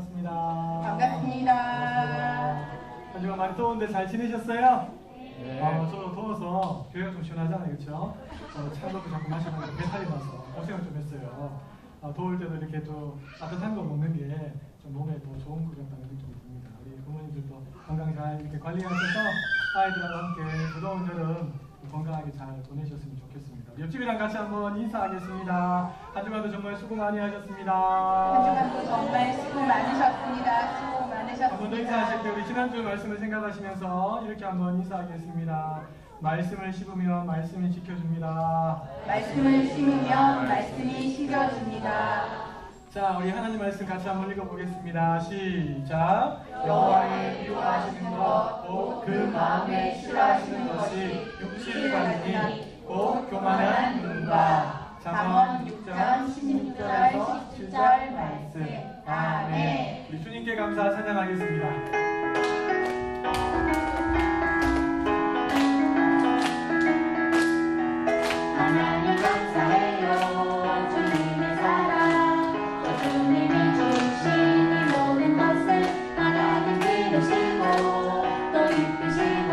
반갑습니다. 반갑습니다. 한 주간 많이 더운데 잘 지내셨어요? 네. 저도 더워서 교회가 좀 시원하잖아요, 그렇죠? 차가운 자꾸 마시면 배탈이 나서 고생을 좀 했어요. 더울 때도 이렇게 또 따뜻한 거 먹는 게 좀 몸에 더 좋은 것 같다는 느낌이 듭니다. 우리 부모님들도 건강 잘 이렇게 관리하셔서 아이들하고 함께 무더운 여름 건강하게 잘 보내셨으면 좋겠습니다. 옆집이랑 같이 한번 인사하겠습니다. 한 주간도 정말 수고 많이 하셨습니다. 한 주간도 정말 수고 많으셨습니다. 수고 많으셨습니다. 한 번 더 인사하실 때 우리 지난주 말씀을 생각하시면서 이렇게 한번 인사하겠습니다. 말씀을 씹으면 말씀이 지켜줍니다. 말씀을 심으면 말씀이 시겨줍니다. 자, 우리 하나님 말씀 같이 한번 읽어보겠습니다. 시작. 여호와를 미워하시는 것, 곧 그 마음에 싫어하시는 것이 육실관이니 곧 교만한 눈과 잠언 6장 16절에서 17절 말씀. 아멘. 우리 주님께 감사 찬양하겠습니다. 하나님 감사해요. 주님의 사랑, 또 주님이 주신 이 모든 것을 하나님 기르시고 또 입히시고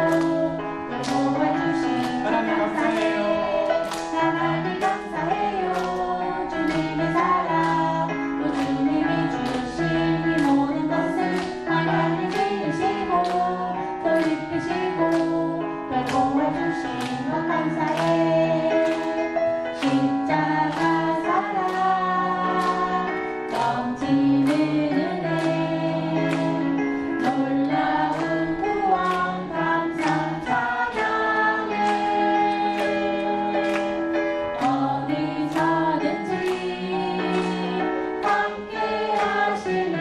또 도와주신 하나님 감사해요. 하나님 감사해요. 주님의 사랑, 또 주님이 주신 이 모든 것을 하나님 기르시고 또 입히시고 또 도와주신 것 감사해. 십자가 사랑 넘치는 은혜 놀라운 구원 감사 찬양해. 어디서든지 함께 하시는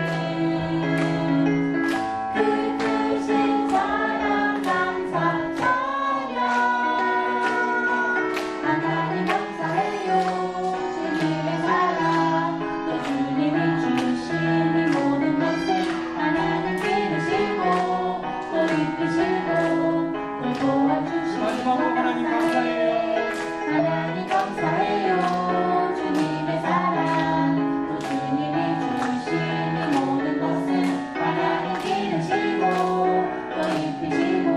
그 크신 사랑 감사 찬양. 하나님 감사해요. 주님의 사랑, 또 주님이 주신 이 모든 것을 하나님 기르시고 또 입히시고 또 도와주시고 마지막으로 하나님 감사해요. 하나님 감사해요. 주님의 사랑, 또 주님이 주신 이 모든 것을 하나님 기르시고 또 입히시고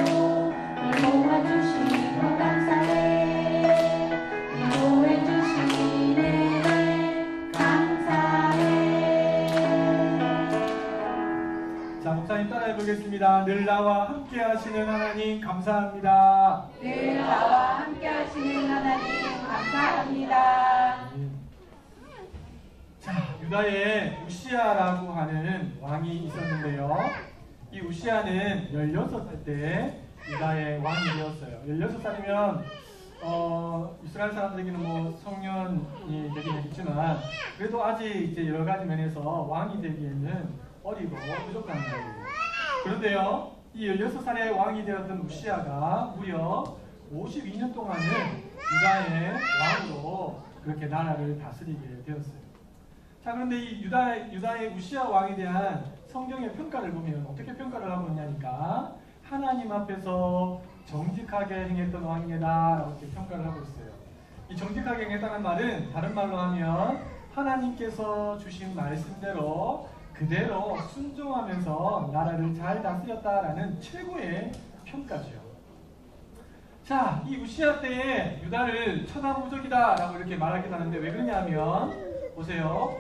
또 도와주시고 감사해. 인도해 주시는 감사해. 자, 목사님 따라해 보겠습니다. 늘 나와 함께 하시는 하나님 감사합니다. 늘 나와 함께 하시는 하나님 감사합니다. 자, 유다에 우시아라고 하는 왕이 있었는데요. 이 우시아는 16살 때 유다의 왕이 되었어요. 16살이면 이스라엘 사람들에게는 뭐 성년이 되긴 했지만 그래도 아직 이제 여러 가지 면에서 왕이 되기에는 어리고 부족한 거예요. 그런데요, 이 16살의 왕이 되었던 우시아가 무려 52년 동안은 유다의 왕으로 그렇게 나라를 다스리게 되었어요. 자, 그런데 이 유다의 우시아 왕에 대한 성경의 평가를 보면 어떻게 평가를 하고 있냐니까 하나님 앞에서 정직하게 행했던 왕이다라고 이렇게 평가를 하고 있어요. 이 정직하게 행했다는 말은 다른 말로 하면 하나님께서 주신 말씀대로 그대로 순종하면서 나라를 잘 다스렸다라는 최고의 평가죠. 자, 이 우시아 때에 유다를 천하무적이다라고 이렇게 말하기도 하는데 왜 그러냐면 보세요.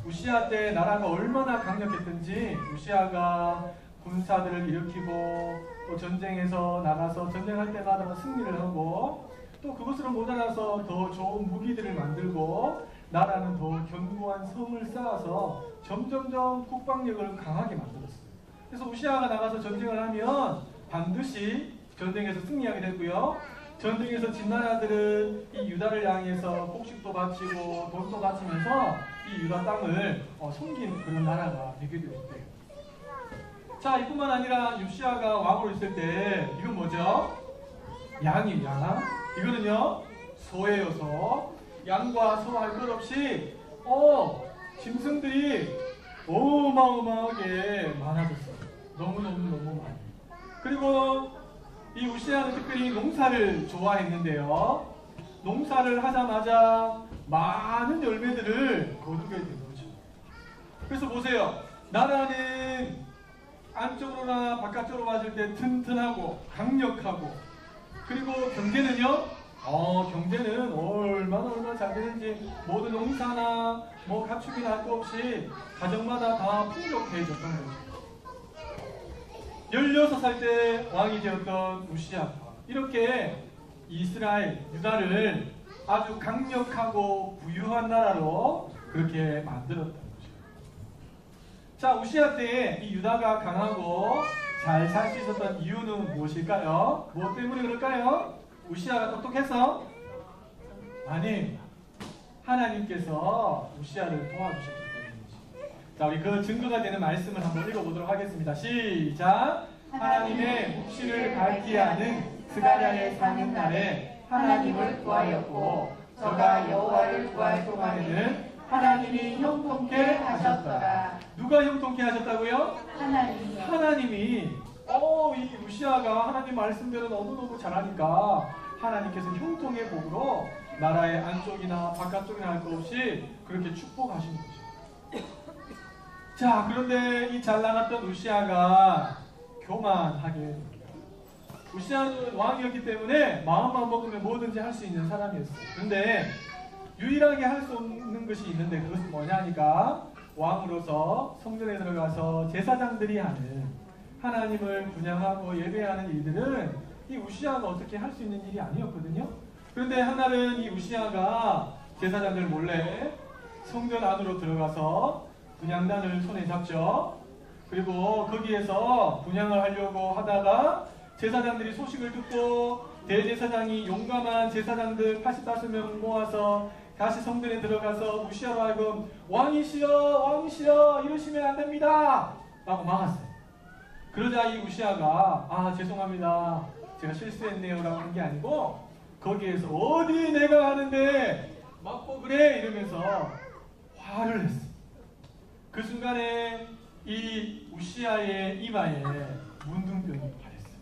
우시아 때 나라가 얼마나 강력했든지 우시아가 군사들을 일으키고 또 전쟁에서 나가서 전쟁할 때마다 승리를 하고 또 그것으로 모자라서 더 좋은 무기들을 만들고 나라는 더 견고한 성을 쌓아서 점점점 국방력을 강하게 만들었어요. 그래서 우시아가 나가서 전쟁을 하면 반드시 전쟁에서 승리하게 됐고요. 전쟁에서 진 나라들은 이 유다를 향해서 곡식도 바치고 돈도 바치면서 이 유다 땅을 섬긴 그런 나라가 되게 되었대요. 자, 이뿐만 아니라 우시아가 왕으로 있을 때 이건 뭐죠? 양이에요, 양. 이거는요, 소예요, 양과 소 할 것 없이 짐승들이 어마어마하게 많아졌어요. 너무너무 많이. 그리고 이 우시아는 특별히 농사를 좋아했는데요. 농사를 하자마자 많은 열매들을 거두게 된 거죠. 그래서 보세요. 나라는 안쪽으로나 바깥쪽으로 봤을 때 튼튼하고 강력하고, 그리고 경제는요, 경제는 얼마나 잘 되는지 모든 농사나 뭐 가축이나 할 것 없이 가정마다 다 풍족해졌던 거죠. 16살 때 왕이 되었던 우시아가 이렇게 이스라엘, 유다를 아주 강력하고 부유한 나라로 그렇게 만들었던 거죠. 자, 우시아 때에 이 유다가 강하고 잘 살 수 있었던 이유는 무엇일까요? 무엇 때문에 그럴까요? 우시아가 똑똑해서? 아니, 하나님께서 우시아를 도와주셨기 때문이지. 자, 우리 그 증거가 되는 말씀을 한번 읽어보도록 하겠습니다. 시작! 하나님의 묵시를 밝히 하는 스가랴에 사는 날에 하나님을 구하였고, 저가 여호와를 구할 동안에는 하나님이 형통케 하셨더라. 누가 형통케 하셨다고요? 하나님이. 이 우시아가 하나님 말씀대로 너무너무 잘하니까 하나님께서 형통의 복으로 나라의 안쪽이나 바깥쪽이나 할 것 없이 그렇게 축복하신 거죠. 자, 그런데 이 잘 나갔던 우시아가 교만하게 됩니다. 우시아는 왕이었기 때문에 마음만 먹으면 뭐든지 할 수 있는 사람이었어요. 그런데 유일하게 할 수 없는 것이 있는데 그것은 뭐냐니까, 왕으로서 성전에 들어가서 제사장들이 하는 하나님을 분양하고 예배하는 일들은 이 우시아가 어떻게 할 수 있는 일이 아니었거든요. 그런데 한날은 이 우시아가 제사장들 몰래 성전 안으로 들어가서 분향단을 손에 잡죠. 그리고 거기에서 분향을 하려고 하다가 제사장들이 소식을 듣고 대제사장이 용감한 제사장들 85명 모아서 다시 성전에 들어가서 우시아로 하여금 왕이시여 이러시면 안 됩니다 라고 막았어요. 그러자 이 우시아가 죄송합니다, 제가 실수했네요 라고 한 게 아니고, 거기에서 어디 내가 하는데 막고 그래 이러면서 화를 냈어요. 그 순간에 이 우시아의 이마에 문둥병이 발했어요.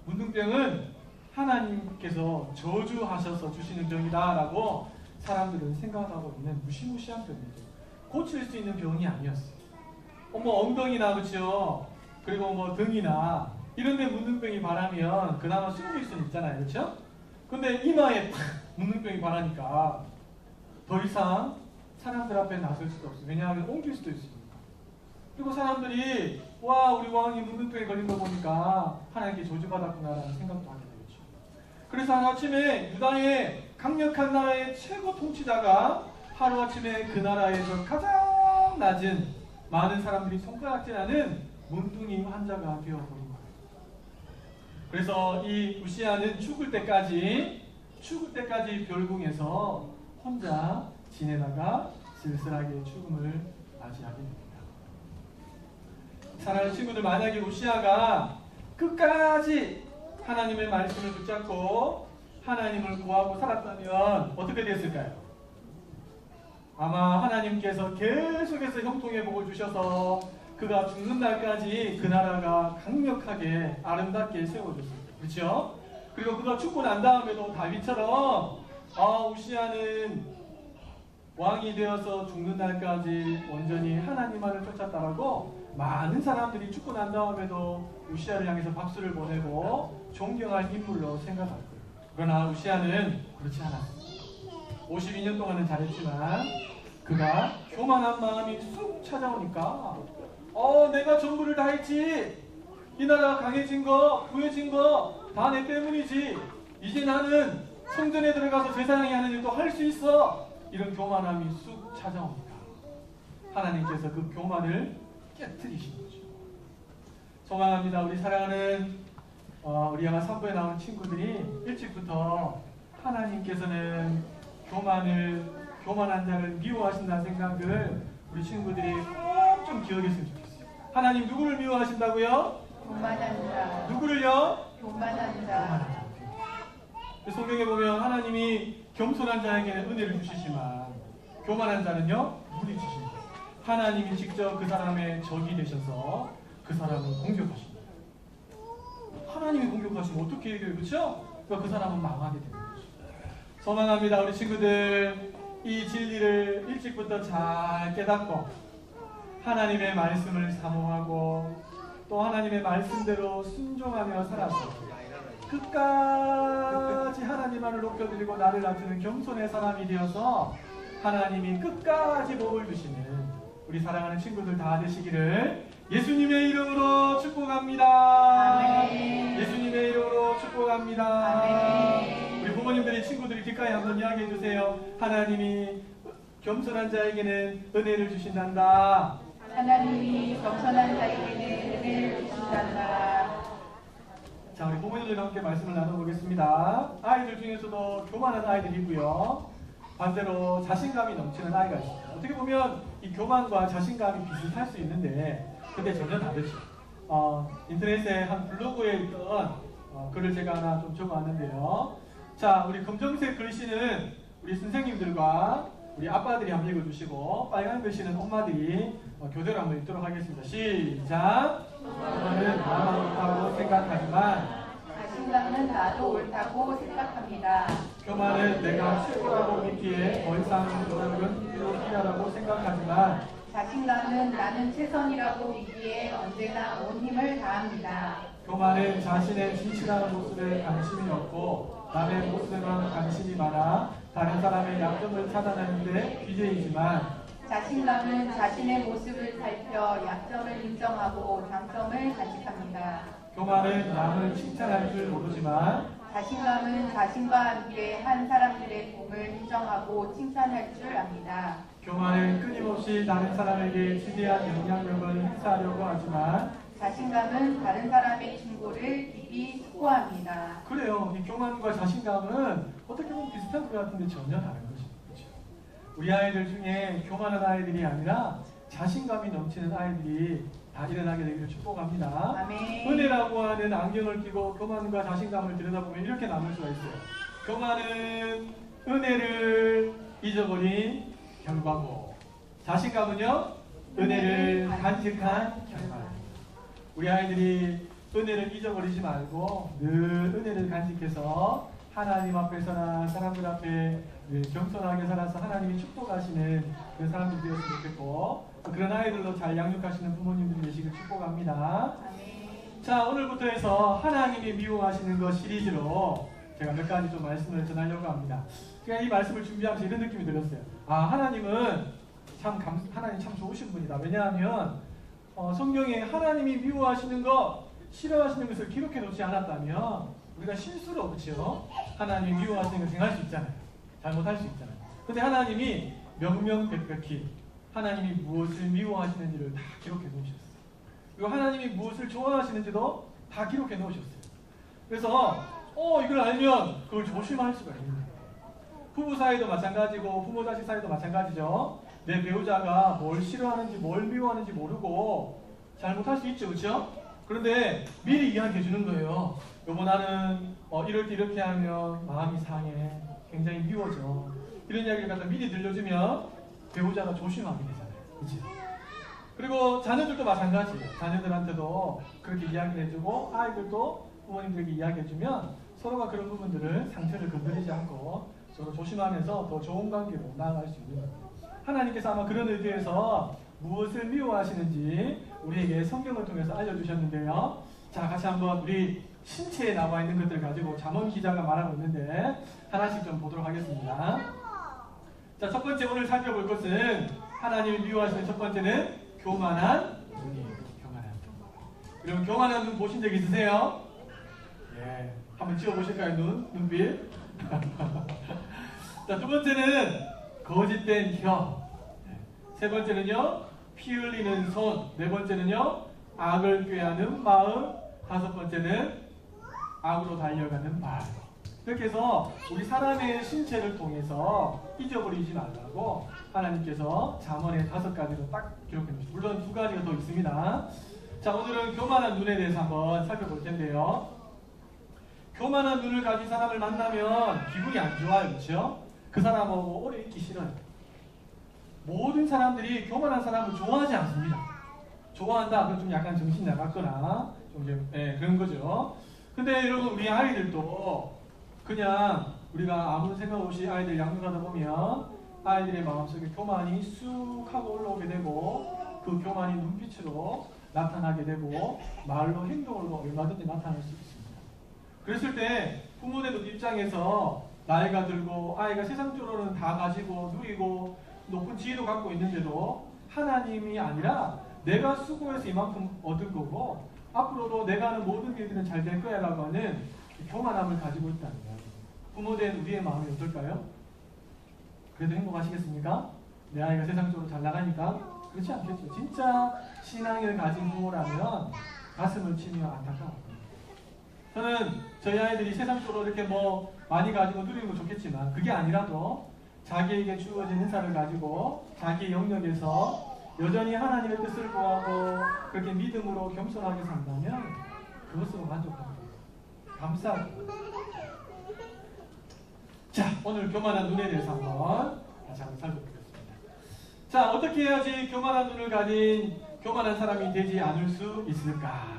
문둥병은 하나님께서 저주하셔서 주시는 병이다 라고 사람들은 생각하고 있는 무시무시한 병이죠. 고칠 수 있는 병이 아니었어요. 엉덩이나, 그렇죠? 그리고 뭐 등이나 이런 데 문둥병이 발하면 그나마 숨길 수는 있잖아요, 그렇죠? 근데 이마에 팍 문둥병이 발하니까 더 이상 사람들 앞에 나설 수도 없어요. 왜냐하면 옮길 수도 있으니까. 그리고 사람들이 우리 왕이 문둥병에 걸린 거 보니까 하나님께 저주받았구나라는 생각도 하게 되겠죠. 그래서 하루아침에 유다의 강력한 나라의 최고 통치자가 하루아침에 그 나라에서 가장 낮은, 많은 사람들이 손가락질하는 문둥이 환자가 되어버린 거예요. 그래서 이 우시아는 죽을 때까지 별궁에서 혼자 지내다가 쓸쓸하게 죽음을 맞이하게 됩니다. 사랑하는 친구들, 만약에 우시아가 끝까지 하나님의 말씀을 붙잡고 하나님을 구하고 살았다면 어떻게 됐을까요? 아마 하나님께서 계속해서 형통의 복을 주셔서 그가 죽는 날까지 그 나라가 강력하게 아름답게 세워졌습니다. 그렇죠? 그리고 그가 죽고 난 다음에도 다윗처럼 우시아는 왕이 되어서 죽는 날까지 온전히 하나님만을 쫓았다라고 많은 사람들이 죽고 난 다음에도 우시아를 향해서 박수를 보내고 존경할 인물로 생각할 거예요. 그러나 우시아는 그렇지 않았습니다. 52년 동안은 잘했지만 그가 교만한 마음이 쑥 찾아오니까 내가 전부를 다 했지, 이 나라가 강해진 거, 부여진 거 다 내 때문이지, 이제 나는 성전에 들어가서 제사장이 하는 일도 할 수 있어, 이런 교만함이 쑥 찾아옵니다. 하나님께서 그 교만을 깨뜨리신 거죠. 소망합니다. 우리 사랑하는 우리 아마 3부에 나온 친구들이 일찍부터 하나님께서는 교만한 자를 미워하신다는 생각을 우리 친구들이 꼭 좀 기억했으면 좋겠어요. 하나님 누구를 미워하신다고요? 교만한 자. 누구를요? 교만한 자. 성경에 보면 하나님이 겸손한 자에게는 은혜를 주시지만 교만한 자는요, 물이 주십니다. 하나님이 직접 그 사람의 적이 되셔서 그 사람을 공격하십니다. 하나님이 공격하시면 어떻게 해결해요? 그렇죠? 그러니까 그 사람은 망하게 되는 거죠. 소망합니다. 우리 친구들 이 진리를 일찍부터 잘 깨닫고 하나님의 말씀을 사모하고 또 하나님의 말씀대로 순종하며 살아서 끝까지 하나님만을 높여드리고 나를 낮추는 겸손의 사람이 되어서 하나님이 끝까지 복을 주시는 우리 사랑하는 친구들 다 되시기를 예수님의 이름으로 축복합니다. 아멘. 예수님의 이름으로 축복합니다. 아멘. 우리 부모님들이 친구들이 귓가에 한번 이야기해 주세요. 하나님이 겸손한 자에게는 은혜를 주신단다. 하나님이 겸손한 자에게는 은혜를 주신단다. 자, 우리 부모님들과 함께 말씀을 나눠보겠습니다. 아이들 중에서도 교만한 아이들이 있고요. 반대로 자신감이 넘치는 아이가 있어요. 어떻게 보면 이 교만과 자신감이 비슷할 수 있는데 근데 전혀 다르죠. 인터넷에 한 블로그에 있던 글을 제가 하나 좀 적어왔는데요. 자, 우리 검정색 글씨는 우리 선생님들과 우리 아빠들이 한번 읽어주시고 빨간 글씨는 엄마들이 교대로 한번 읽도록 하겠습니다. 시작! 저는 나만 옳다고 생각하지만 자신감은 나도 옳다고 생각합니다. 교만은 내가 최고라고 믿기에 더 이상 노력은 필요하다고 생각하지만 자신감은 나는 최선이라고 믿기에 언제나 온 힘을 다합니다. 교만은 자신의 진실한 모습에 관심이 없고 남의 모습에만 관심이 많아 다른 사람의 약점을 찾아내는데 귀재이지만 자신감은 자신의 모습을 살펴 약점을 인정하고 장점을 간직합니다. 교만은 남을 칭찬할 줄 모르지만 자신감은 자신과 함께 한 사람들의 공을 인정하고 칭찬할 줄 압니다. 교만은 끊임없이 다른 사람에게 지대한 영향력을 행사하려고 하지만 자신감은 다른 사람의 충고를 깊이 숙고합니다. 그래요. 이 교만과 자신감은 어떻게 보면 비슷한 것 같은데 전혀 다른 것입니다. 그렇죠? 우리 아이들 중에 교만한 아이들이 아니라 자신감이 넘치는 아이들이 다 일어나게 되기를 축복합니다. 아멘. 은혜라고 하는 안경을 끼고 교만과 자신감을 들여다보면 이렇게 남을 수가 있어요. 교만은 은혜를 잊어버린 결과고 자신감은요 은혜를 간직한 결과입니다. 우리 아이들이 은혜를 잊어버리지 말고 늘 은혜를 간직해서 하나님 앞에서나 사람들 앞에 겸손하게 살아서 하나님이 축복하시는 그런 사람들 되었으면 좋겠고 그런 아이들로 잘 양육하시는 부모님들이 계시길 축복합니다. 아멘. 자, 오늘부터 해서 하나님이 미워하시는 것 시리즈로 제가 몇 가지 좀 말씀을 전하려고 합니다. 제가 이 말씀을 준비하면서 이런 느낌이 들었어요. 하나님 참 좋으신 분이다. 왜냐하면 성경에 하나님이 미워하시는 것, 싫어하시는 것을 기록해 놓지 않았다면 우리가 실수로 그렇죠? 하나님이 미워하시는 것을 행할 수 있잖아요. 잘못할 수 있잖아요. 근데 하나님이 명명백백히 하나님이 무엇을 미워하시는지를 다 기록해 놓으셨어요. 그리고 하나님이 무엇을 좋아하시는지도 다 기록해 놓으셨어요. 그래서 이걸 알면 그걸 조심할 수가 있는 거예요. 부부 사이도 마찬가지고 부모 자식 사이도 마찬가지죠. 내 배우자가 뭘 싫어하는지 뭘 미워하는지 모르고 잘못할 수 있죠. 그렇죠? 그런데 미리 이야기해 주는 거예요. 여보 나는 이럴 때 이렇게 하면 마음이 상해. 굉장히 미워져. 이런 이야기를 갖다 미리 들려주면 배우자가 조심하게 되잖아요. 그렇지? 그리고 자녀들도 마찬가지예요. 자녀들한테도 그렇게 이야기를 해주고 아이들도 부모님들에게 이야기해주면 서로가 그런 부분들을 상처를 건드리지 않고 서로 조심하면서 더 좋은 관계로 나아갈 수 있는 거예요. 하나님께서 아마 그런 의도에서 무엇을 미워하시는지 우리에게 성경을 통해서 알려주셨는데요. 자, 같이 한번 우리 신체에 나와 있는 것들 가지고 잠언 기자가 말하고 있는데 하나씩 좀 보도록 하겠습니다. 자, 첫 번째 오늘 살펴볼 것은 하나님이 미워하시는 첫 번째는 교만한 눈이에요. 교만한 눈. 여러분 교만한 눈 보신 적 있으세요? 예, 한번 지어보실까요? 눈빛. 자, 두 번째는 거짓된 혀. 세 번째는요, 피 흘리는 손. 네 번째는요, 악을 꾀하는 마음. 다섯 번째는 악으로 달려가는 발. 이렇게 해서 우리 사람의 신체를 통해서 잊어버리지 말라고 하나님께서 잠언의 5가지로 딱 기록해 놓으셨습니다. 물론 2가지가 더 있습니다. 자, 오늘은 교만한 눈에 대해서 한번 살펴볼 텐데요. 교만한 눈을 가진 사람을 만나면 기분이 안 좋아요. 그렇죠? 그 사람하고 오래 있기 싫어요. 모든 사람들이 교만한 사람을 좋아하지 않습니다. 좋아한다 그럼 좀 약간 정신 나갔거나 좀 그런 거죠. 근데 여러분 우리 아이들도 그냥 우리가 아무 생각 없이 아이들 양육하다 보면 아이들의 마음속에 교만이 쑥 하고 올라오게 되고 그 교만이 눈빛으로 나타나게 되고 말로 행동으로 얼마든지 나타날 수 있습니다. 그랬을 때 부모들 입장에서 나이가 들고 아이가 세상적으로는 다 가지고 누리고 높은 지위도 갖고 있는데도 하나님이 아니라 내가 수고해서 이만큼 얻은 거고 앞으로도 내가 하는 모든 일들은 잘 될 거야 라고 하는 교만함을 가지고 있다는 거예요. 부모된 우리의 마음이 어떨까요? 그래도 행복하시겠습니까? 내 아이가 세상적으로 잘 나가니까? 그렇지 않겠죠. 진짜 신앙을 가진 부모라면 가슴을 치며 안타까워요. 저는 저희 아이들이 세상적으로 이렇게 뭐 많이 가지고 누리는 건 좋겠지만 그게 아니라도 자기에게 주어진 은사를 가지고 자기 영역에서 여전히 하나님의 뜻을 구하고 그렇게 믿음으로 겸손하게 산다면 그것으로 만족합니다. 감사합니다. 자, 오늘 교만한 눈에 대해서 한번 다시 한번 살펴보겠습니다. 자, 어떻게 해야지 교만한 눈을 가진 교만한 사람이 되지 않을 수 있을까?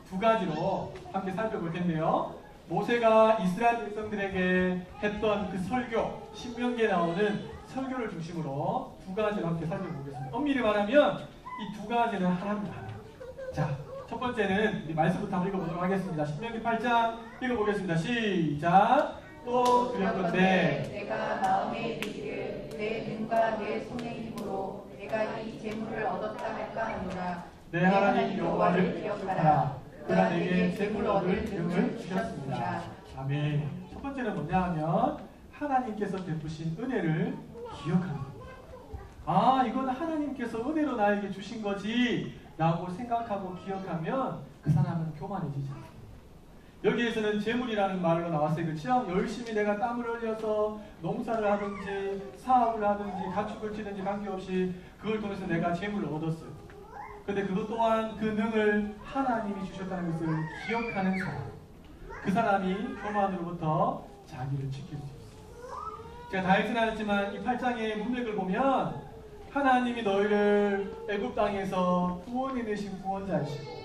두 가지로 함께 살펴볼 텐데요. 모세가 이스라엘 백성들에게 했던 그 설교, 신명기에 나오는 설교를 중심으로 두 가지를 함께 살펴보겠습니다. 엄밀히 말하면 이 두 가지는 하나입니다. 자, 첫 번째는 우리 말씀부터 한번 읽어보도록 하겠습니다. 신명기 8장 읽어보겠습니다. 시작! 또 두렵건대 내가 마음에 이르기를 내 눈과 내 손의 힘으로 내가 이 재물을 얻었다 할까 하노라. 내 하나님 여호와를 기억하라. 그가 내게 재물 얻을 기름을 주셨습니다. 아멘. 첫 번째는 뭐냐 하면 하나님께서 베푸신 은혜를 기억하는 겁니다. 아, 이건 하나님께서 은혜로 나에게 주신 거지 라고 생각하고 기억하면 그 사람은 교만해지지 않습니다. 여기에서는 재물이라는 말로 나왔어요. 그렇죠? 열심히 내가 땀을 흘려서 농사를 하든지 사업을 하든지 가축을 치든지 관계없이 그걸 통해서 내가 재물을 얻었어요. 근데 그것 또한 그 능을 하나님이 주셨다는 것을 기억하는 사람, 그 사람이 교만으로부터 자기를 지킬 수 있어요. 제가 다 읽진 않았지만 이 8장의 문맥을 보면 하나님이 너희를 애굽 땅에서 구원해 내신 구원자이시고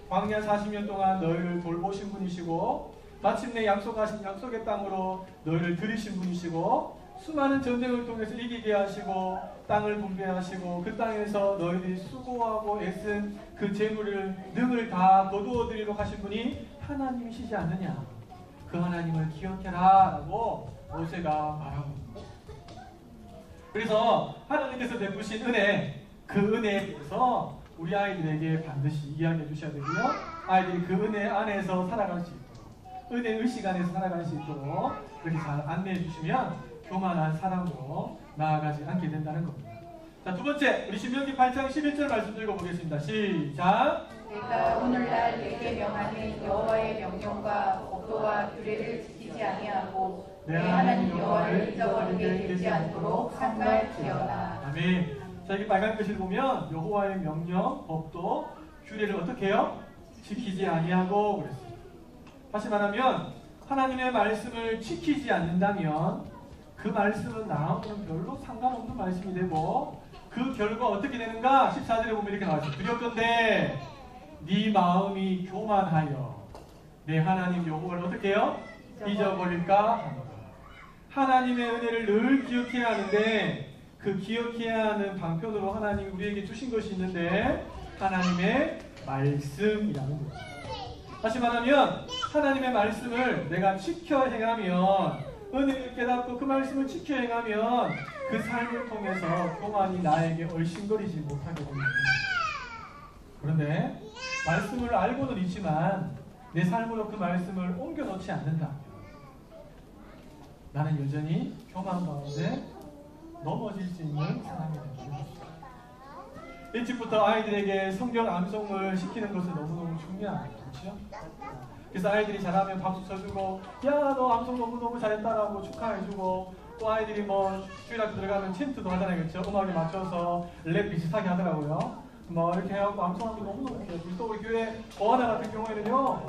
광야 40년 동안 너희를 돌보신 분이시고 마침내 약속하신 약속의 땅으로 너희를 들이신 분이시고 수많은 전쟁을 통해서 이기게 하시고 땅을 분배하시고 그 땅에서 너희들이 수고하고 애쓴 그 재물을 능을 다 거두어 드리도록 하신 분이 하나님이시지 않느냐. 그 하나님을 기억해라 라고 모세가 말하고 있습니다. 그래서 하나님께서 베푸신 은혜, 그 은혜에 대해서 우리 아이들에게 반드시 이야기해 주셔야 되고요. 아이들이 그 은혜 안에서 살아갈 수 있도록, 은혜 의식 안에서 살아갈 수 있도록 그렇게 잘 안내해 주시면 교만한 사람으로 나아가지 않게 된다는 겁니다. 자, 두 번째, 우리 신명기 8장 11절 말씀 읽어보겠습니다. 시작! 내가 오늘날 내게 명하는 여호와의 명령과 법도와 규례를 지키지 아니하고 내 하나님 여호와를 잊어버리게 되지 않도록 삼가할지어다. 아멘. 자, 여기 빨간 글씨를 보면 여호와의 명령, 법도, 규례를 어떻게 해요? 지키지 아니하고 그랬습니다. 다시 말하면 하나님의 말씀을 지키지 않는다면 그 말씀은 나하고는 별로 상관없는 말씀이 되고 그 결과 어떻게 되는가? 14절에 보면 이렇게 나와 있어요. 두렵건대 네 마음이 교만하여 내 하나님 여호와를 어떻게 해요? 잊어버릴까 하노라. 하나님의 은혜를 늘 기억해야 하는데 그 기억해야 하는 방편으로 하나님이 우리에게 주신 것이 있는데 하나님의 말씀이라는 거예요. 다시 말하면 하나님의 말씀을 내가 지켜 행하면 은혜를 깨닫고 그 말씀을 지켜 행하면 그 삶을 통해서 교만이 나에게 얼씬거리지 못하게 됩니다. 그런데 말씀을 알고는 있지만 내 삶으로 그 말씀을 옮겨놓지 않는다. 나는 여전히 교만 가운데 넘어질 수 있는 사람이 되는 것입니다. 일찍부터 아이들에게 성경 암송을 시키는 것은 너무너무 중요합니다. 그렇죠? 그래서 아이들이 잘하면 박수 쳐주고 야 너 암송 너무너무 잘했다라고 축하해주고 또 아이들이 뭐 주일학교 들어가면 챈트도 하잖아요. 그렇죠? 음악에 맞춰서 랩 비슷하게 하더라고요. 뭐 이렇게 해갖고 암송하는 게 너무너무 좋아요. 또 우리 교회 어하나 같은 경우에는요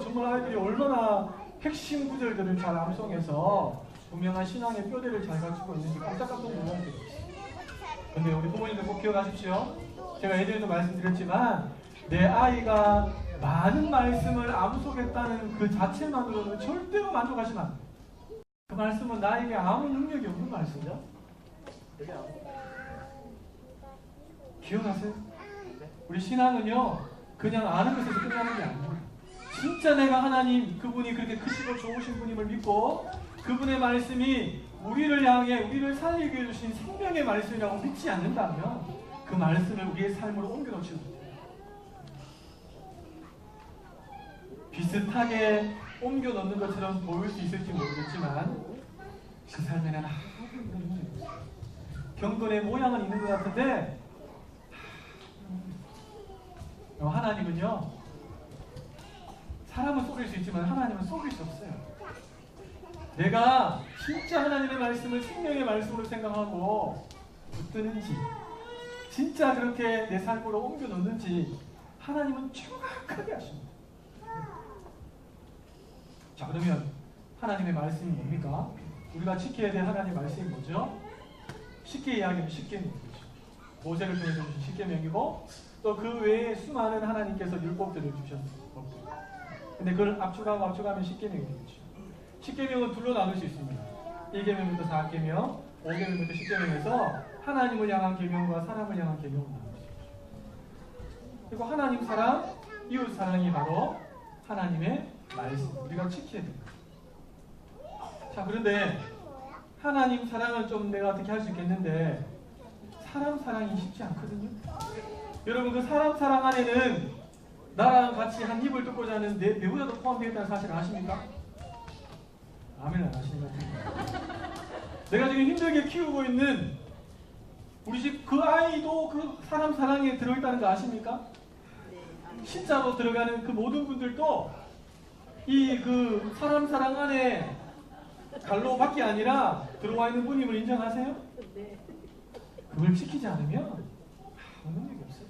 정말 아이들이 얼마나 핵심 구절들을 잘 암송해서 분명한 신앙의 뼈대를 잘 갖추고 있는지 깜짝깜짝 놀라게 돼요. 근데 우리 부모님들 꼭 기억하십시오. 제가 예전에도 말씀드렸지만 내 아이가 많은 말씀을 암송했다는 그 자체만으로는 절대로 만족하시면 안 돼요. 그 말씀은 나에게 아무 능력이 없는 말씀이죠. 기억하세요? 우리 신앙은요, 그냥 아는 것에서 끝나는 게 아니에요. 진짜 내가 하나님, 그분이 그렇게 크시고 좋으신 분임을 믿고 그분의 말씀이 우리를 향해 우리를 살리게 해주신 생명의 말씀이라고 믿지 않는다면 그 말씀을 우리의 삶으로 옮겨놓지 못해요. 비슷하게 옮겨놓는 것처럼 보일 수 있을지 모르겠지만 그 삶에는 아무런 문제가 없어요. 경건의 모양은 있는 것 같은데 하나님은요, 사람은 속일 수 있지만 하나님은 속일 수 없어요. 내가 진짜 하나님의 말씀을 생명의 말씀으로 생각하고 붙드는지, 진짜 그렇게 내 삶으로 옮겨놓는지 하나님은 정확하게 아십니다. 자, 그러면 하나님의 말씀이 뭡니까? 우리가 지켜야 될 하나님의 말씀이 뭐죠? 쉽게 이야기하면 십계명이죠. 모세를 통해서 주신 십계명이고 또 그 외에 수많은 하나님께서 율법들을 주셨어요. 근데 그걸 압축하면 십계명이 되겠죠. 십계명은 둘로 나눌 수 있습니다. 1계명부터 4계명, 5계명부터 10계명에서 하나님을 향한 계명과 사람을 향한 계명을 나눌 수 있죠. 그리고 하나님 사랑, 이웃 사랑이 바로 하나님의 말씀, 우리가 지켜야 됩니다. 자, 그런데 하나님 사랑은 좀 내가 어떻게 할 수 있겠는데 사람 사랑이 쉽지 않거든요. 여러분, 그 사람 사랑 안에는 나랑 같이 한 입을 뜯고자 하는 내보다도 포함되어 있다는 사실 아십니까? 아멘 안 하시는 것 같아요. 내가 지금 힘들게 키우고 있는 우리 집 그 아이도 그 사람 사랑에 들어있다는 거 아십니까? 신자로 들어가는 그 모든 분들도 이 그 사람 사랑 안에 갈로밖에 아니라 들어와 있는 분임을 인정하세요? 그걸 지키지 않으면 아무 능력이 없어요.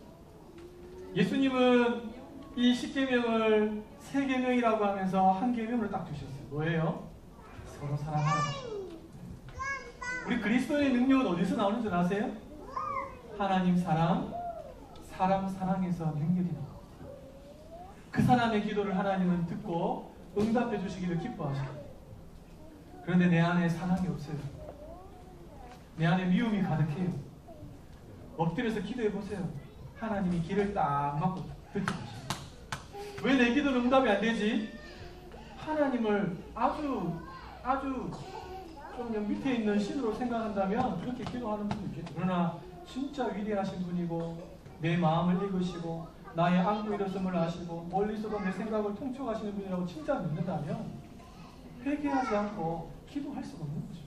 예수님은 이 10계명을 3계명이라고 하면서 한 계명을 딱 주셨어요. 뭐예요? 서로 사랑하라. 우리 그리스도의 능력은 어디서 나오는 줄 아세요? 하나님 사랑, 사람 사랑에서 능력이 나옵니다. 그 사람의 기도를 하나님은 듣고 응답해 주시기를 기뻐하십니다. 그런데 내 안에 사랑이 없어요. 내 안에 미움이 가득해요. 엎드려서 기도해 보세요. 하나님이 길을 딱 막고 듣지 마십니다. 왜 내 기도는 응답이 안 되지? 하나님을 아주 좀 밑에 있는 신으로 생각한다면 그렇게 기도하는 분도 있겠죠. 그러나 진짜 위대하신 분이고 내 마음을 읽으시고 나의 안구 일었음을 아시고 멀리서도 내 생각을 통촉하시는 분이라고 진짜 믿는다면 회개하지 않고 기도할 수가 없는 거죠.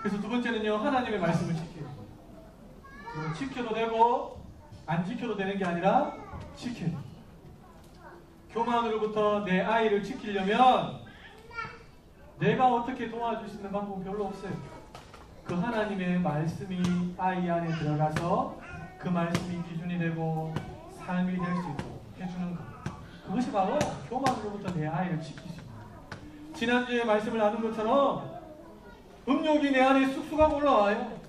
그래서 두 번째는요, 하나님의 말씀을 지켜야 돼요. 지켜도 되고 안 지켜도 되는 게 아니라 지켜야 돼요. 교만으로부터 내 아이를 지키려면 내가 어떻게 도와줄 수 있는 방법은 별로 없어요. 그 하나님의 말씀이 아이 안에 들어가서 그 말씀이 기준이 되고 삶이 될 수 있도록 해주는 것. 그것이 바로 교만으로부터 내 아이를 지킬 수 있는 거예요. 지난주에 말씀을 나눈 것처럼 음욕이 내 안에 쑥쑥하고 올라와요.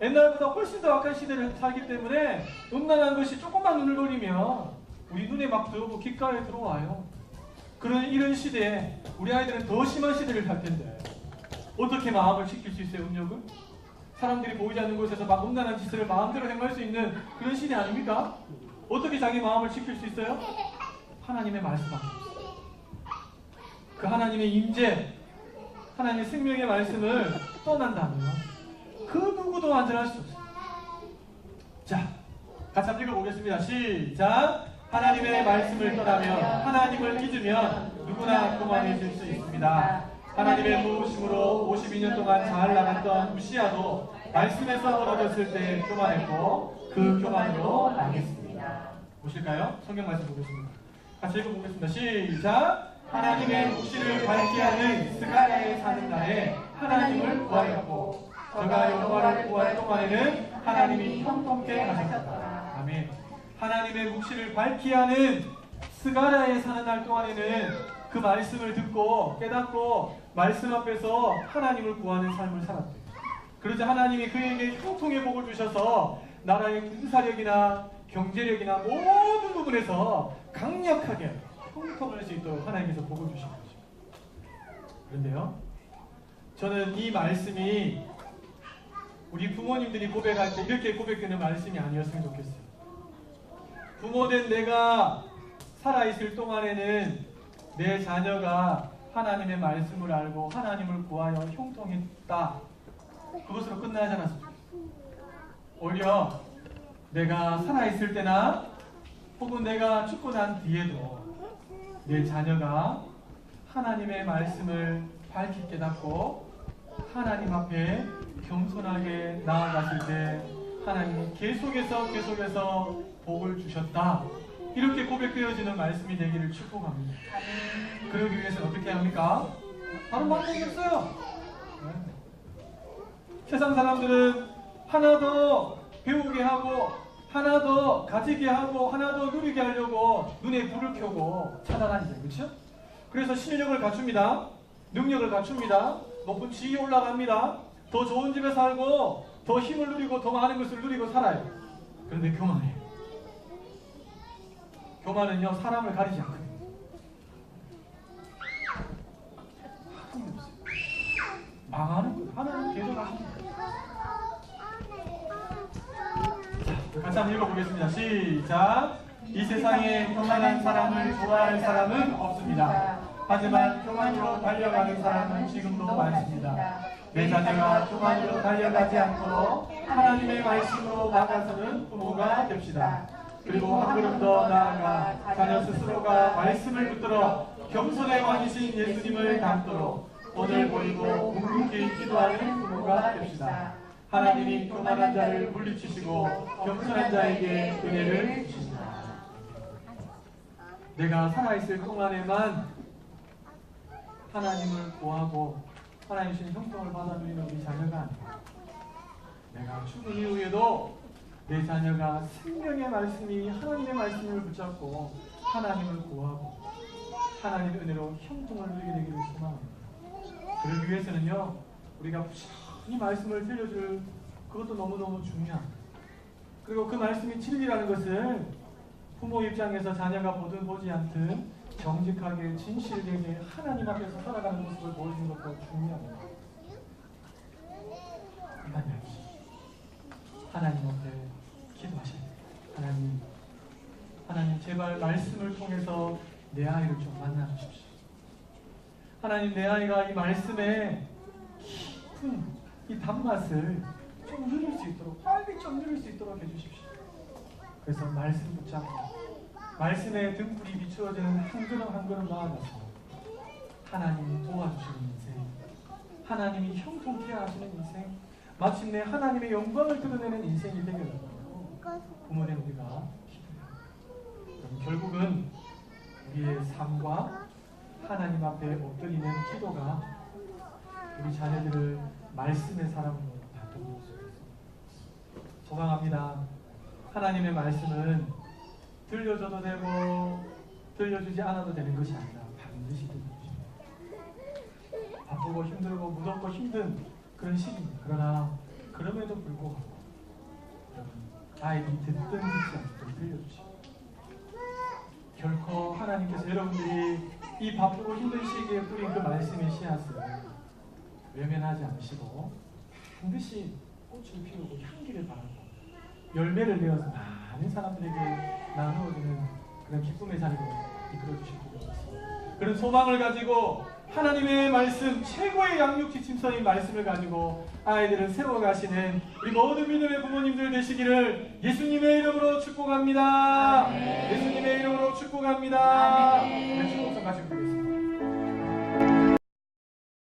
옛날보다 훨씬 더 악한 시대를 살기 때문에 음란한 것이 조금만 눈을 돌리면 우리 눈에 막 들어오고 귓가에 들어와요. 이런 시대에 우리 아이들은 더 심한 시대를 살 텐데 어떻게 마음을 지킬 수 있어요? 음욕을? 사람들이 보이지 않는 곳에서 막 음란한 짓을 마음대로 행할 수 있는 그런 시대 아닙니까? 어떻게 자기 마음을 지킬 수 있어요? 하나님의 말씀밖에 없어요. 그 하나님의 임재, 하나님의 생명의 말씀을 떠난다면 그 누구도 안전할 수 없어요. 자, 같이 한번 읽어보겠습니다. 시작! 하나님의 말씀을 떠나면, 하나님을 잊으면 누구나 교만해질 수 있습니다. 하나님의 부르심으로 52년 동안 잘 나갔던 우시아도 말씀에서 떨어졌을 때 교만했고 그 교만으로 망했습니다. 보실까요? 성경 말씀 보겠습니다. 같이 읽어보겠습니다. 시작! 하나님의 묵시를 밝게 하는 스가랴에 사는 날에 하나님을 구하였고 저가 여호와를 구할 동안에는 하나님이 형통케 하셨다. 아멘. 하나님의 묵시를 밝게 하는 스가랴에 사는 날 동안에는 그 말씀을 듣고 깨닫고 말씀 앞에서 하나님을 구하는 삶을 살았대요. 그러자 하나님이 그에게 형통의 복을 주셔서 나라의 군사력이나 경제력이나 모든 부분에서 강력하게 형통할 수 있도록 하나님께서 복을 주신 거죠. 그런데요, 저는 이 말씀이 우리 부모님들이 고백할 때 이렇게 고백되는 말씀이 아니었으면 좋겠어요. 부모된 내가 살아있을 동안에는 내 자녀가 하나님의 말씀을 알고 하나님을 구하여 형통했다. 그것으로 끝나지 않았으면 좋겠어요. 오히려 내가 살아있을 때나 혹은 내가 죽고 난 뒤에도 내 자녀가 하나님의 말씀을 밝히 깨닫고 하나님 앞에 겸손하게 나아가실 때 하나님이 계속해서 복을 주셨다. 이렇게 고백되어지는 말씀이 되기를 축복합니다. 그러기 위해서는 어떻게 합니까? 다른 방법이 없어요. 세상 사람들은 하나 더 배우게 하고 하나 더 가지게 하고 하나 더 누리게 하려고 눈에 불을 켜고 찾아다니죠. 그렇죠? 그래서 실력을 갖춥니다. 능력을 갖춥니다. 높은 지위에 올라갑니다. 더 좋은 집에 살고 더 힘을 누리고 더 많은 것을 누리고 살아요. 그런데 교만해요. 교만은요 사람을 가리지 않거든요. 하나님 없어요. 망하는 거예요. 하나님 계속 하십니다. 자, 같이 한번 읽어보겠습니다. 시작. 이 세상에 교만한 사람을 좋아할 사람은 없습니다. 하지만 교만으로 달려가는 사람은 지금도 많습니다. 내 자녀가 교만으로 달려가지 않도록 하나님의 말씀으로 나아가서는 부모가 됩시다. 그리고 한 걸음 더 나아가 자녀 스스로가 말씀을 붙들어 겸손의 왕이신 예수님을 닮도록 오늘 보이고 묵묵히 기도하는 부모가 됩시다. 하나님이 교만한 자를 물리치시고 겸손한 자에게 은혜를 주시다. 내가 살아있을 동안에만 하나님을 구하고 하나님 주신 형통을 받아들이는 우리 자녀가 아니라 내가 죽은 이후에도 내 자녀가 생명의 말씀이 하나님의 말씀을 붙잡고 하나님을 구하고 하나님의 은혜로 형통을 누리게 되기를 소망합니다. 그러기 위해서는요 우리가 부지런히 말씀을 들려줄 그것도 너무너무 중요합니다. 그리고 그 말씀이 진리라는 것을 부모 입장에서 자녀가 보든 보지 않든 정직하게 진실되게 하나님 앞에서 살아가는 모습을 보여주는 것도 중요합니다. 하나님 앞에 기도하셔야 돼요. 하나님 제발 말씀을 통해서 내 아이를 좀 만나 주십시오. 하나님 내 아이가 이 말씀의 깊은 이 단맛을 좀 누릴 수 있도록 빨리 좀 누릴 수 있도록 해주십시오. 그래서 말씀 붙잡고 말씀에 등불이 비추어지는 한 걸음 한 걸음 나아가서 하나님이 도와주시는 인생, 하나님이 형통케 하시는 인생, 마침내 하나님의 영광을 드러내는 인생이 되겠다고 부모된 우리가 기도해요. 결국은 우리의 삶과 하나님 앞에 엎드리는 기도가 우리 자녀들을 말씀의 사람으로 바꾸는 수 있습니다. 소망합니다. 하나님의 말씀은 들려줘도 되고 들려주지 않아도 되는 것이 아니라 반드시 들려주십니다. 바쁘고 힘들고 무섭고 힘든 그런 시기입니다. 그러나 그럼에도 불구하고 여러분 아이들이 듣든 듣지 않든 들려주십니다. 결코 하나님께서 여러분들이 이 바쁘고 힘든 시기에 뿌린 그 말씀의 씨앗을 외면하지 않으시고 반드시 꽃을 피우고 향기를 바라고 열매를 내어서 많은 사람들에게 나누어주는 그런 기쁨의 자리로 이끌어주실 것 같습니다. 그런 소망을 가지고 하나님의 말씀, 최고의 양육 지침서인 말씀을 가지고 아이들을 세워가시는 우리 모든 믿음의 부모님들 되시기를 예수님의 이름으로 축복합니다. 예수님의 이름으로 축복합니다. 네, 축복성 가시고